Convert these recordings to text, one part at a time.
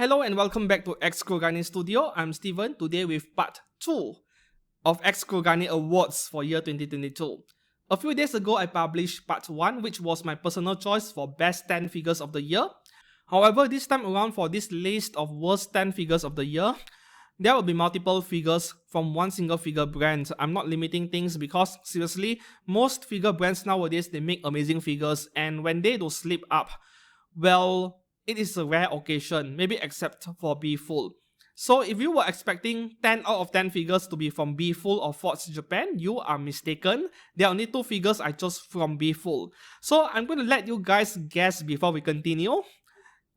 Hello and welcome back to EXkurogane Studio. I'm Steven, today with part 2 of EXkurogane Awards for year 2022. A few days ago, I published part 1, which was my personal choice for best 10 figures of the year. However, this time around for this list of worst 10 figures of the year, there will be multiple figures from one single figure brand. I'm not limiting things because, seriously, most figure brands nowadays, they make amazing figures, and when they do slip up, well, it is a rare occasion, maybe except for Bfull. So if you were expecting 10 out of 10 figures to be from Bfull or Fots Japan, you are mistaken. There are only 2 figures I chose from Bfull. So I'm going to let you guys guess before we continue.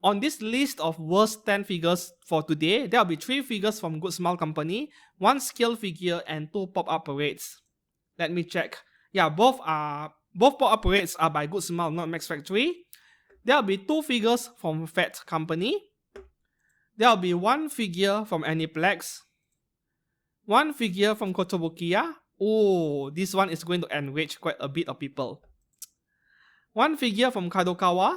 On this list of worst 10 figures for today, there will be 3 figures from Good Smile Company, 1 scale figure and 2 pop-up parades. Let me check. Yeah, both pop-up parades are by Good Smile, not Max Factory. There will be 2 figures from Fots Company. There will be 1 figure from Aniplex. 1 figure from Kotobukiya. Oh, this one is going to enrage quite a bit of people. 1 figure from Kadokawa.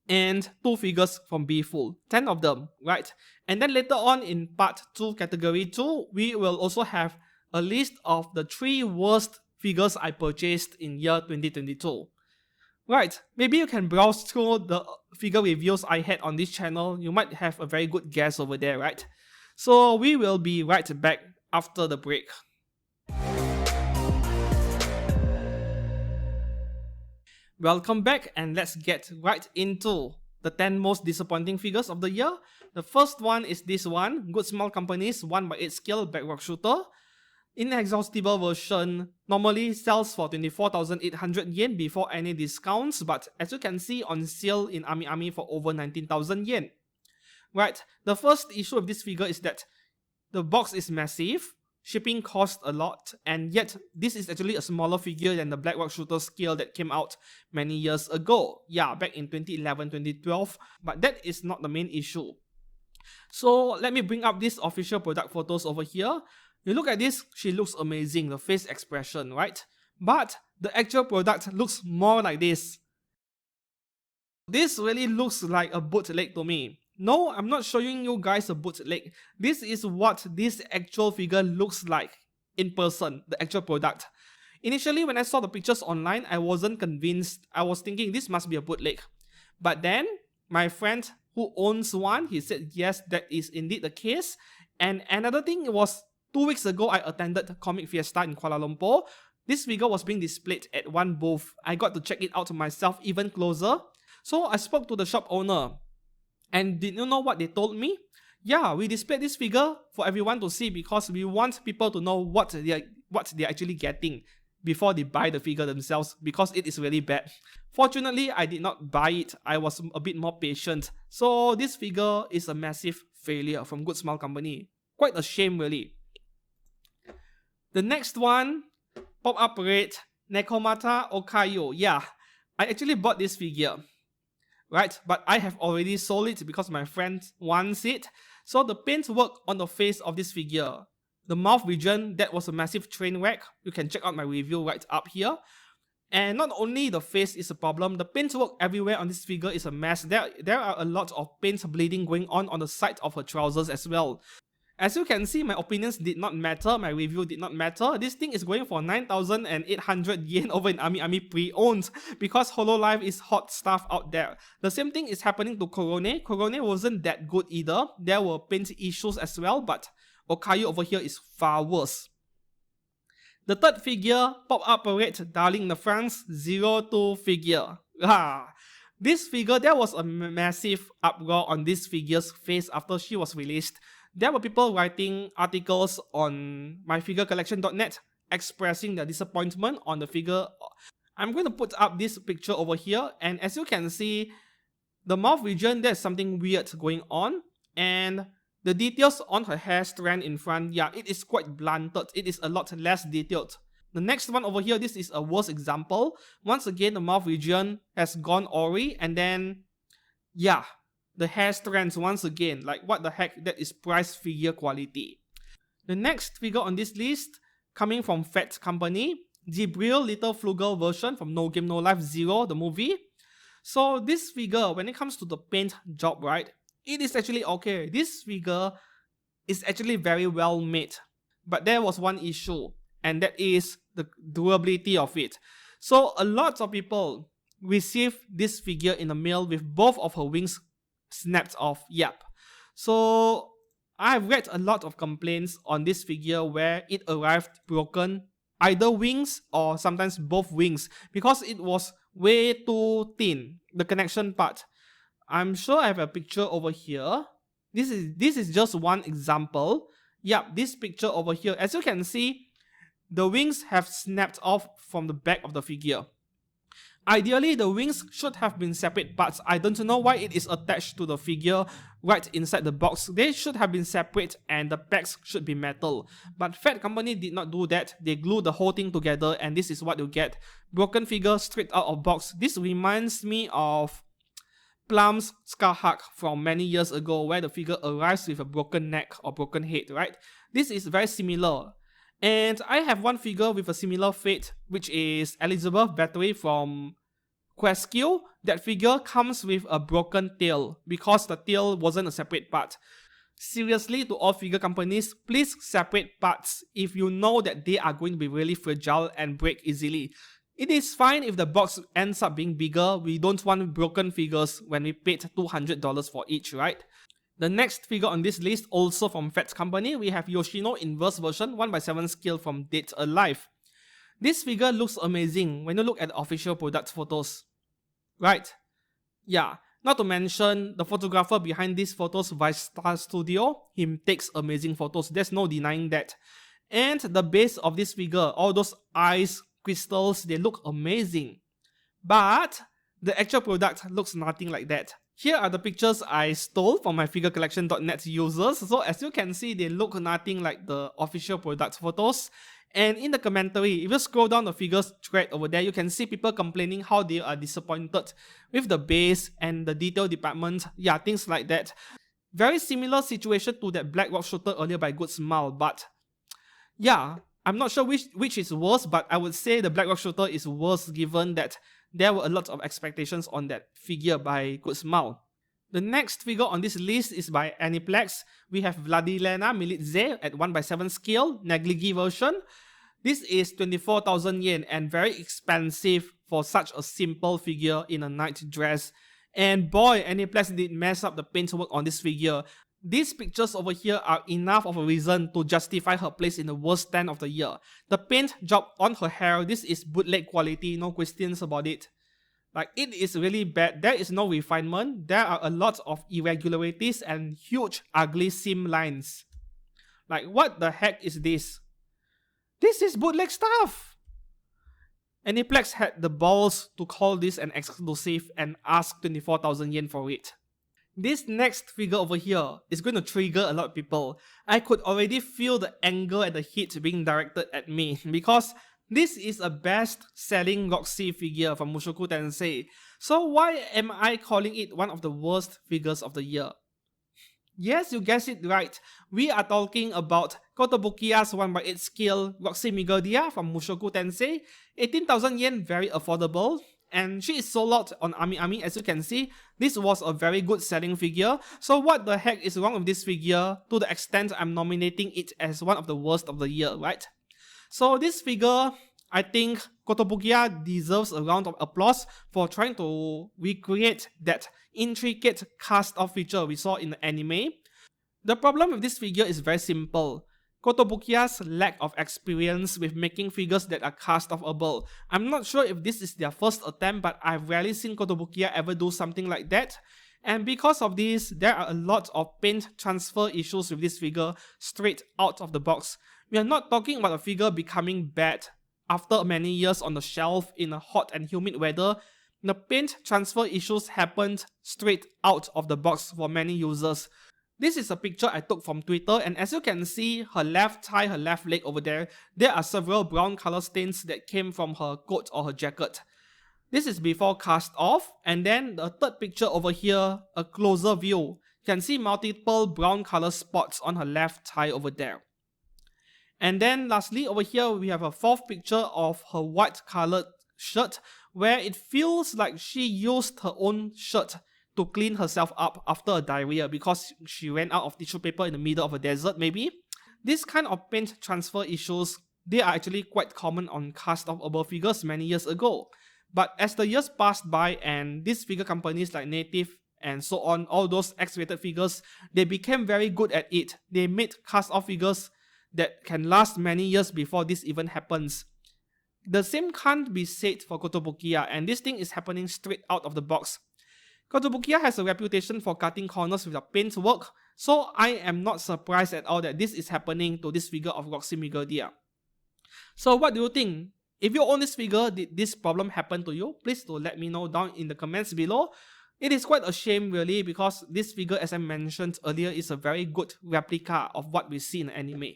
And 2 figures from Bfull. 10 of them, right? And then later on in part 2, category 2, we will also have a list of the 3 worst figures I purchased in year 2022. Right, maybe you can browse through the figure reviews I had on this channel. You might have a very good guess over there, right? So we will be right back after the break. Welcome back, and let's get right into the 10 most disappointing figures of the year. The first one is this one, Good Smile Company's 1x8 scale backward shooter. Inexhaustible version normally sells for 24,800 yen before any discounts, but as you can see, on sale in Ami for over 19,000 yen. Right, the first issue of this figure is that the box is massive, shipping costs a lot, and yet this is actually a smaller figure than the Blackrock Shooter scale that came out many years ago. Yeah, back in 2011, 2012, but that is not the main issue. So let me bring up these official product photos over here. You look at this, she looks amazing, the face expression, right? But the actual product looks more like this. This really looks like a bootleg to me. No, I'm not showing you guys a bootleg. This is what this actual figure looks like in person, the actual product. Initially, when I saw the pictures online, I wasn't convinced. I was thinking this must be a bootleg. But then, my friend who owns one, he said yes, that is indeed the case. And another thing was, 2 weeks ago, I attended Comic Fiesta in Kuala Lumpur. This figure was being displayed at one booth. I got to check it out myself even closer. So I spoke to the shop owner. And did you know what they told me? Yeah, we displayed this figure for everyone to see because we want people to know what they're actually getting before they buy the figure themselves, because it is really bad. Fortunately, I did not buy it. I was a bit more patient. So this figure is a massive failure from Good Smile Company. Quite a shame, really. The next one, pop-up parade, Nekomata Okayo. Yeah, I actually bought this figure, right? But I have already sold it because my friend wants it. So the paint work on the face of this figure, the mouth region, that was a massive train wreck. You can check out my review right up here. And not only the face is a problem, the paint work everywhere on this figure is a mess. There are a lot of paint bleeding going on the side of her trousers as well. As you can see, my opinions did not matter, my review did not matter. This thing is going for 9,800 yen over in Ami pre-owned because HoloLive is hot stuff out there. The same thing is happening to Kurogane. Kurogane wasn't that good either. There were paint issues as well, but Okayo over here is far worse. The third figure, pop-up parade, Darling in the France 02 figure. This figure, there was a massive uproar on this figure's face after she was released. There were people writing articles on myfigurecollection.net expressing their disappointment on the figure. I'm going to put up this picture over here, and as you can see, the mouth region, there's something weird going on, and the details on her hair strand in front, yeah, it is quite blunted. It is a lot less detailed. The next one over here, this is a worse example. Once again, the mouth region has gone awry, and then, yeah, the hair strands once again, like what the heck, that is price figure quality. The next figure on this list, coming from Fots Company, the Bfull Little Flugel version from No Game No Life 0, the movie. So this figure, when it comes to the paint job, right, it is actually okay. This figure is actually very well made. But there was one issue, and that is the durability of it. So a lot of people received this figure in the mail with both of her wings snapped off. Yep. So I've read a lot of complaints on this figure where it arrived broken, either wings or sometimes both wings, because it was way too thin, the connection part. I'm sure I have a picture over here. This is just one example. Yep, this picture over here. As you can see, the wings have snapped off from the back of the figure. Ideally, the wings should have been separate parts. I don't know why it is attached to the figure right inside the box. They should have been separate and the pegs should be metal. But Fat Company did not do that. They glued the whole thing together and this is what you get. Broken figure straight out of box. This reminds me of Plum's Scarhack from many years ago where the figure arrives with a broken neck or broken head, right? This is very similar. And I have one figure with a similar fate, which is Elizabeth Battery from Questkill. That figure comes with a broken tail because the tail wasn't a separate part. Seriously, to all figure companies, please separate parts if you know that they are going to be really fragile and break easily. It is fine if the box ends up being bigger. We don't want broken figures when we paid $200 for each, right? The next figure on this list, also from Fots Company, we have Yoshino Inverse version 1/7 scale from Dead Alive. This figure looks amazing when you look at the official product photos. Right? Yeah. Not to mention, the photographer behind these photos, Vice Star Studio, he takes amazing photos. There's no denying that. And the base of this figure, all those eyes, crystals, they look amazing. But the actual product looks nothing like that. Here are the pictures I stole from my figurecollection.net users. So as you can see, they look nothing like the official product photos. And in the commentary, if you scroll down the figures thread over there, you can see people complaining how they are disappointed with the base and the detail department. Yeah, things like that. Very similar situation to that Black Rock shooter earlier by Good Smile, but yeah, I'm not sure which is worse, but I would say the Black Rock shooter is worse given that there were a lot of expectations on that figure by Good Smile. The next figure on this list is by Aniplex. We have Vladilena Militze at 1/7 scale, Negligi version. This is 24,000 yen and very expensive for such a simple figure in a night dress. And boy, Aniplex did mess up the paintwork on this figure. These pictures over here are enough of a reason to justify her place in the worst stand of the year. The paint job on her hair, this is bootleg quality, no questions about it. Like, it is really bad. There is no refinement. There are a lot of irregularities and huge ugly seam lines. Like, what the heck is this? This is bootleg stuff! Aniplex had the balls to call this an exclusive and ask 24,000 yen for it. This next figure over here is going to trigger a lot of people. I could already feel the anger and the heat being directed at me because this is a best-selling Roxy figure from Mushoku Tensei. So why am I calling it one of the worst figures of the year? Yes, you guessed it right. We are talking about Kotobukiya's 1/8 scale Roxy Migodia from Mushoku Tensei. 18,000 yen, very affordable. And she is sold out on Ami. As you can see, this was a very good selling figure. So what the heck is wrong with this figure to the extent I'm nominating it as one of the worst of the year, right? So this figure, I think Kotobukiya deserves a round of applause for trying to recreate that intricate cast-off feature we saw in the anime. The problem with this figure is very simple. Kotobukiya's lack of experience with making figures that are cast-offable. I'm not sure if this is their first attempt, but I've rarely seen Kotobukiya ever do something like that. And because of this, there are a lot of paint transfer issues with this figure straight out of the box. We are not talking about a figure becoming bad after many years on the shelf in a hot and humid weather. The paint transfer issues happened straight out of the box for many users. This is a picture I took from Twitter, and as you can see, her left thigh, her left leg over there are several brown color stains that came from her coat or her jacket. This is before cast off, and then the third picture over here, a closer view. You can see multiple brown color spots on her left thigh over there. And then lastly, over here, we have a fourth picture of her white colored shirt, where it feels like she used her own shirt to clean herself up after a diarrhea because she ran out of tissue paper in the middle of a desert maybe. This kind of paint transfer issues, they are actually quite common on cast of above figures many years ago. But as the years passed by and these figure companies like Native and so on, all those X-rated figures, they became very good at it. They made cast off figures that can last many years before this even happens. The same can't be said for Kotobukiya, and this thing is happening straight out of the box. Kotobukiya has a reputation for cutting corners with the paint work, so I am not surprised at all that this is happening to this figure of Roxy Migardia. So what do you think? If you own this figure, did this problem happen to you? Please do let me know down in the comments below. It is quite a shame really because this figure, as I mentioned earlier, is a very good replica of what we see in anime.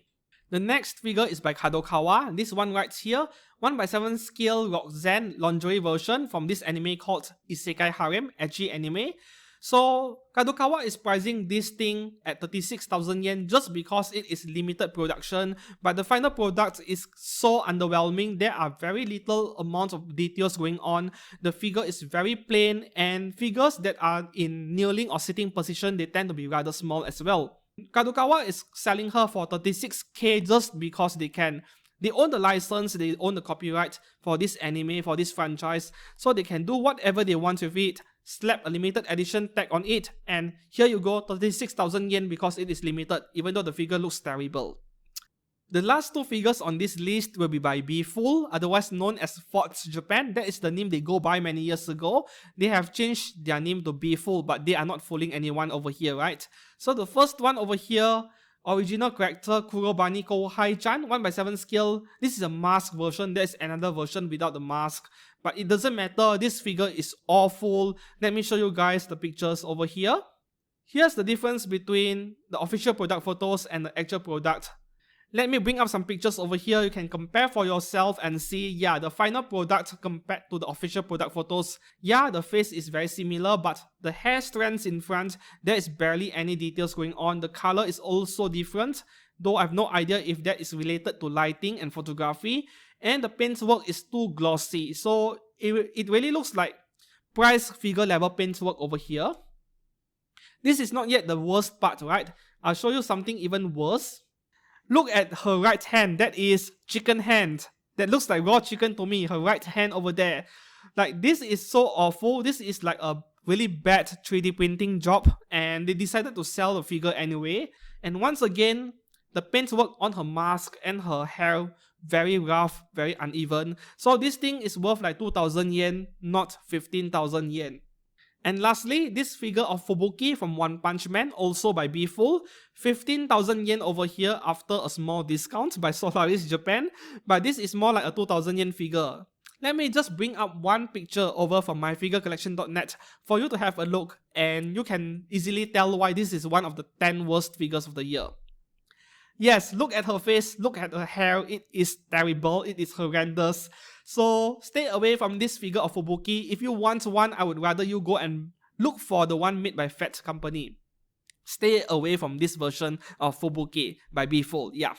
The next figure is by Kadokawa. This one right here, 1/7 scale Roxanne lingerie version from this anime called Isekai Harem, ecchi anime. So Kadokawa is pricing this thing at 36,000 yen just because it is limited production, but the final product is so underwhelming. There are very little amount of details going on. The figure is very plain, and figures that are in kneeling or sitting position, they tend to be rather small as well. Kadokawa is selling her for 36k just because they can. They own the license, they own the copyright for this anime, for this franchise, so they can do whatever they want with it. Slap a limited edition tag on it, and here you go, 36,000 yen because it is limited, even though the figure looks terrible. The last two figures on this list will be by Bfull, otherwise known as Fots Japan. That is the name they go by many years ago. They have changed their name to Bfull, but they are not fooling anyone over here, right? So the first one over here, original character Kurobani Kohai-chan, 1/7 scale. This is a mask version. There is another version without the mask, but it doesn't matter. This figure is awful. Let me show you guys the pictures over here. Here's the difference between the official product photos and the actual product. Let me bring up some pictures over here. You can compare for yourself and see, yeah, the final product compared to the official product photos. Yeah, the face is very similar, but the hair strands in front, there is barely any details going on. The color is also different, though I have no idea if that is related to lighting and photography. And the paintwork is too glossy, so it really looks like price figure level paintwork over here. This is not yet the worst part, right? I'll show you something even worse. Look at her right hand. That is chicken hand. That looks like raw chicken to me. Her right hand over there. Like, this is so awful. This is like a really bad 3D printing job, and they decided to sell the figure anyway. And once again, the paintwork on her mask and her hair, very rough, very uneven. So this thing is worth like 2,000 yen, not 15,000 yen. And lastly, this figure of Fubuki from One Punch Man, also by Bfull, 15,000 yen over here after a small discount by Solaris Japan, but this is more like a 2,000 yen figure. Let me just bring up one picture over from myfigurecollection.net for you to have a look, and you can easily tell why this is one of the 10 worst figures of the year. Yes, look at her face, look at her hair, it is terrible, it is horrendous. So stay away from this figure of Fubuki. If you want one, I would rather you go and look for the one made by Fat Company. Stay away from this version of Fubuki by Bfull, yeah.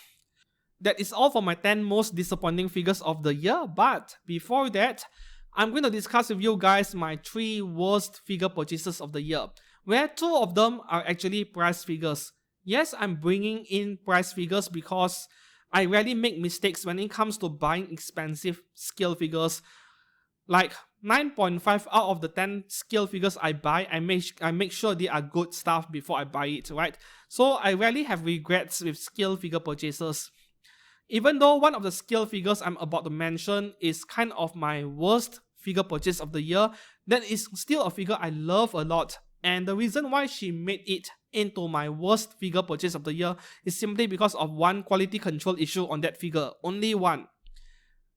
That is all for my 10 most disappointing figures of the year, but before that, I'm going to discuss with you guys my 3 worst figure purchases of the year, where 2 of them are actually price figures. Yes, I'm bringing in price figures because I rarely make mistakes when it comes to buying expensive scale figures. Like 9.5 out of the 10 scale figures I buy, I make sure they are good stuff before I buy it, right? So I rarely have regrets with scale figure purchases. Even though one of the scale figures I'm about to mention is kind of my worst figure purchase of the year, that is still a figure I love a lot. And the reason why she made it into my worst figure purchase of the year is simply because of one quality control issue on that figure. Only one.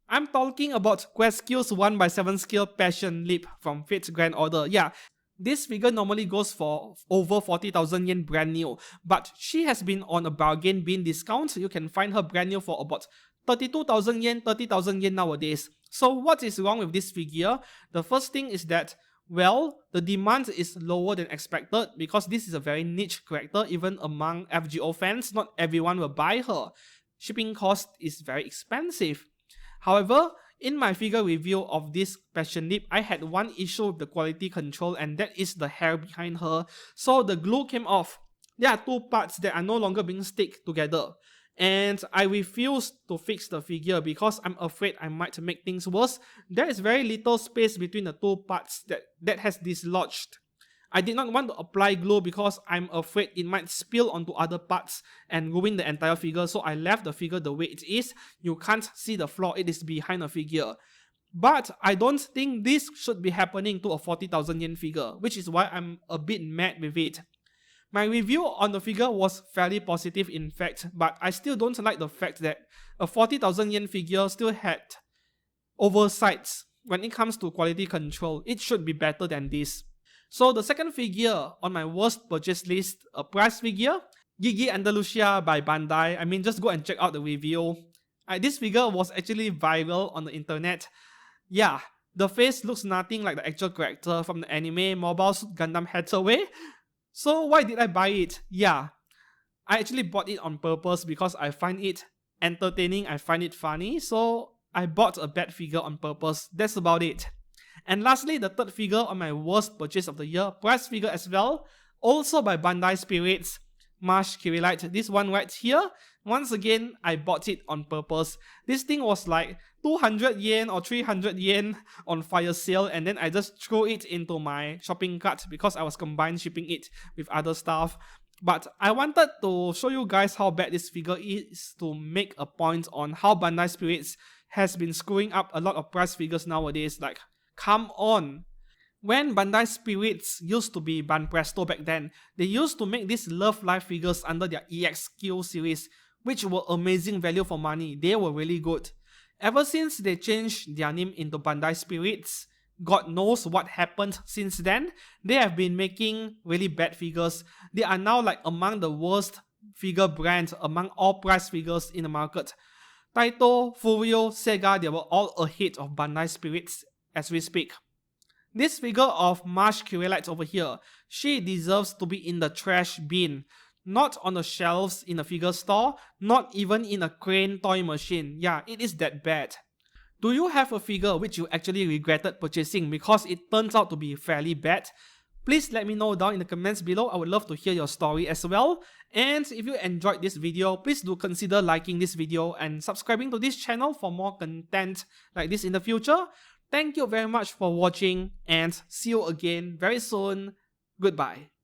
I'm talking about Questcue's 1/7 scale Passion Leap from Fate's Grand Order. Yeah, this figure normally goes for over 40,000 yen brand new, but she has been on a bargain bin discount. You can find her brand new for about 32,000 yen, 30,000 yen nowadays. So what is wrong with this figure? The first thing is that, well, the demand is lower than expected because this is a very niche character. Even among FGO fans, not everyone will buy her. Shipping cost is very expensive. However, In my figure review of this Passion Lip, I had one issue with the quality control, and that is the hair behind her. So the glue came off. There are two parts that are no longer being stick together. And I refuse to fix the figure because I'm afraid I might make things worse. There is very little space between the two parts that has dislodged. I did not want to apply glue because I'm afraid it might spill onto other parts and ruin the entire figure, so I left the figure the way it is. You can't see the flaw, it is behind the figure. But I don't think this should be happening to a 40,000 yen figure, which is why I'm a bit mad with it. My review on the figure was fairly positive in fact, but I still don't like the fact that a 40,000 yen figure still had oversights when it comes to quality control. It should be better than this. So the second figure on my worst purchase list, a prize figure, Gigi Andalusia by Bandai. I mean, just go and check out the review. This figure was actually viral on the internet. Yeah, the face looks nothing like the actual character from the anime Mobile Suit Gundam Hathaway. So why did I buy it? Yeah, I actually bought it on purpose because I find it entertaining, I find it funny, so I bought a bad figure on purpose. That's about it. And lastly, the third figure on my worst purchase of the year, prize figure as well, also by Bandai Spirits, Marsh Kirilite. This one right here, once again, I bought it on purpose. This thing was like 200 yen or 300 yen on fire sale, and then I just threw it into my shopping cart because I was combined shipping it with other stuff. But I wanted to show you guys how bad this figure is to make a point on how Bandai Spirits has been screwing up a lot of prize figures nowadays. Like, come on. When Bandai Spirits used to be Banpresto back then, they used to make these Love Life figures under their EXkurogane series, which were amazing value for money. They were really good. Ever since they changed their name into Bandai Spirits, God knows what happened since then. They have been making really bad figures. They are now like among the worst figure brands among all prize figures in the market. Taito, Furio, Sega, they were all ahead of Bandai Spirits as we speak. This figure of Marsh Kirilite over here, she deserves to be in the trash bin. Not on the shelves in a figure store, not even in a crane toy machine. Yeah, it is that bad. Do you have a figure which you actually regretted purchasing because it turns out to be fairly bad? Please let me know down in the comments below. I would love to hear your story as well. And if you enjoyed this video, please do consider liking this video and subscribing to this channel for more content like this in the future. Thank you very much for watching and see you again very soon. Goodbye.